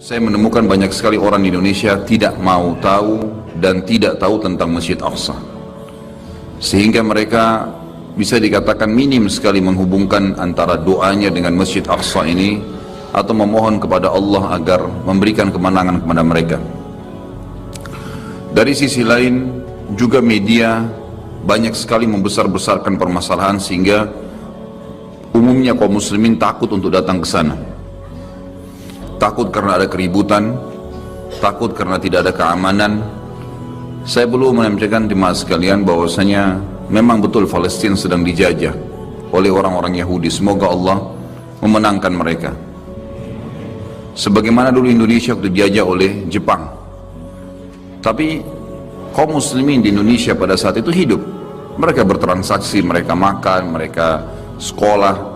Saya menemukan banyak sekali orang di Indonesia tidak mau tahu dan tidak tahu tentang Masjid Aqsa. Sehingga mereka bisa dikatakan minim sekali menghubungkan antara doanya dengan Masjid Aqsa ini atau memohon kepada Allah agar memberikan kemenangan kepada mereka. Dari sisi lain juga media banyak sekali membesar-besarkan permasalahan sehingga umumnya kaum muslimin takut untuk datang ke sana. Takut karena ada keributan, takut karena tidak ada keamanan. Saya perlu menyampaikan jemaah sekalian bahwasanya memang betul Palestina sedang dijajah oleh orang-orang Yahudi. Semoga Allah memenangkan mereka. Sebagaimana dulu Indonesia waktu dijajah oleh Jepang. Tapi kaum muslimin di Indonesia pada saat itu hidup. Mereka bertransaksi, mereka makan, mereka sekolah.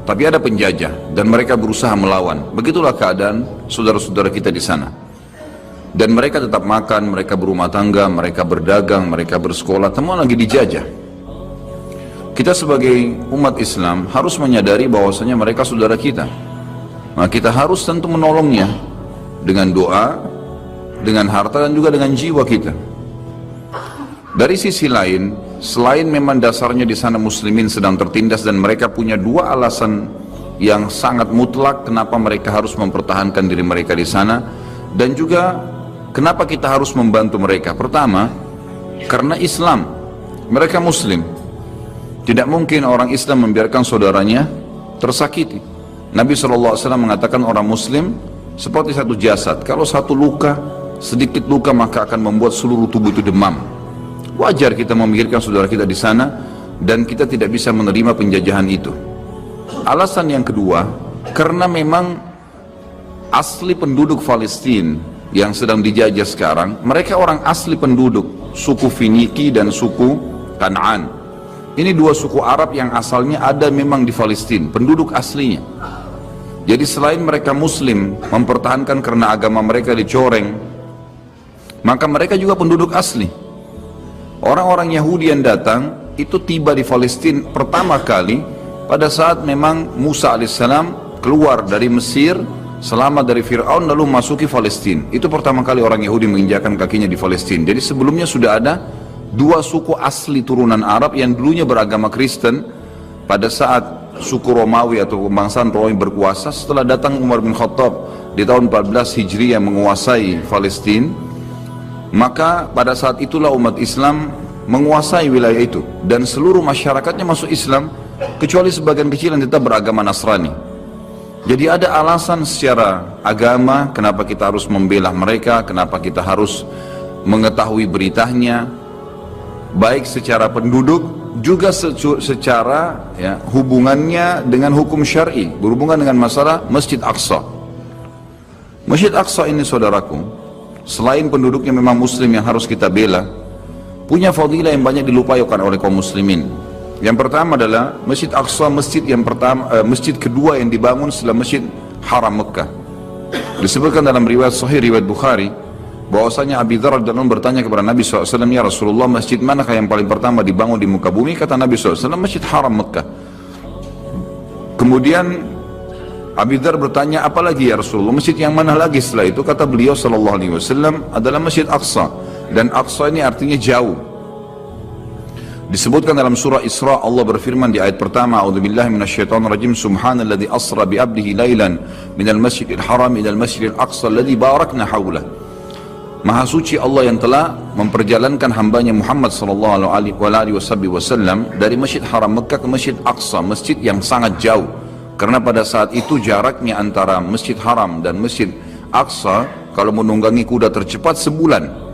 Tapi ada penjajah dan mereka berusaha melawan. Begitulah keadaan saudara-saudara kita di sana. Dan mereka tetap makan, mereka berumah tangga, mereka berdagang, mereka bersekolah, semua lagi dijajah. Kita sebagai umat Islam harus menyadari bahwasanya mereka saudara kita. Nah, kita harus tentu menolongnya dengan doa, dengan harta dan juga dengan jiwa kita. Dari sisi lain, selain memang dasarnya di sana muslimin sedang tertindas dan mereka punya dua alasan yang sangat mutlak kenapa mereka harus mempertahankan diri mereka di sana, dan juga kenapa kita harus membantu mereka. Pertama, karena Islam, mereka muslim. Tidak mungkin orang Islam membiarkan saudaranya tersakiti. Nabi SAW mengatakan orang muslim seperti satu jasad. Kalau satu luka, sedikit luka maka akan membuat seluruh tubuh itu demam. Wajar kita memikirkan saudara kita di sana dan kita tidak bisa menerima penjajahan itu. Alasan yang kedua, karena memang asli penduduk Palestina yang sedang dijajah sekarang, mereka orang asli penduduk suku Finiki dan suku Kanaan. Ini dua suku Arab yang asalnya ada memang di Palestina, penduduk aslinya. Jadi selain mereka muslim mempertahankan karena agama mereka dicoreng, maka mereka juga penduduk asli. Orang-orang Yahudi yang datang itu tiba di Palestina pertama kali pada saat memang Musa alaihissalam keluar dari Mesir, selamat dari Fir'aun lalu masuki Palestina. Itu pertama kali orang Yahudi menginjakkan kakinya di Palestina. Jadi sebelumnya sudah ada dua suku asli turunan Arab yang dulunya beragama Kristen. Pada saat suku Romawi atau kebangsaan Romawi berkuasa, setelah datang Umar bin Khattab di tahun 14 Hijriah menguasai Palestina, maka pada saat itulah umat Islam menguasai wilayah itu dan seluruh masyarakatnya masuk Islam kecuali sebagian kecil yang tetap beragama Nasrani. Jadi ada alasan secara agama kenapa kita harus membela mereka, kenapa kita harus mengetahui beritanya, baik secara penduduk juga secara hubungannya dengan hukum syar'i, berhubungan dengan masalah Masjid Aqsa. Masjid Aqsa ini saudaraku, selain penduduknya memang muslim yang harus kita bela, punya fadilah yang banyak dilupakan oleh kaum muslimin. Yang pertama adalah Masjid Aqsa, masjid yang pertama, masjid kedua yang dibangun setelah Masjid Haram Mekah. Disebutkan dalam riwayat Sahih riwayat Bukhari bahwasanya Abi Dzar radhiyallahu anhu bertanya kepada Nabi SAW, ya Rasulullah, masjid manakah yang paling pertama dibangun di muka bumi? Kata Nabi SAW, Masjid Haram Mekah. Kemudian Abi Dzar bertanya, apa lagi ya Rasulullah, masjid yang mana lagi setelah itu? Kata beliau SAW adalah Masjid Aqsa, dan Aqsa ini artinya jauh. Disebutkan dalam surah Isra, Allah berfirman di ayat pertama, a'udzubillahi minasyaitonirrajim, subhanalladzi asra bi 'abdihi lailan minal masjidil haram ilal masjidil aqsa alladzi barakna haulah. Maha suci Allah yang telah memperjalankan hambanya Muhammad sallallahu alaihi wasallam dari Masjid Haram Mekah ke Masjid Aqsa, masjid yang sangat jauh. Karena pada saat itu jaraknya antara Masjid Haram dan Masjid Aqsa kalau menunggangi kuda tercepat sebulan.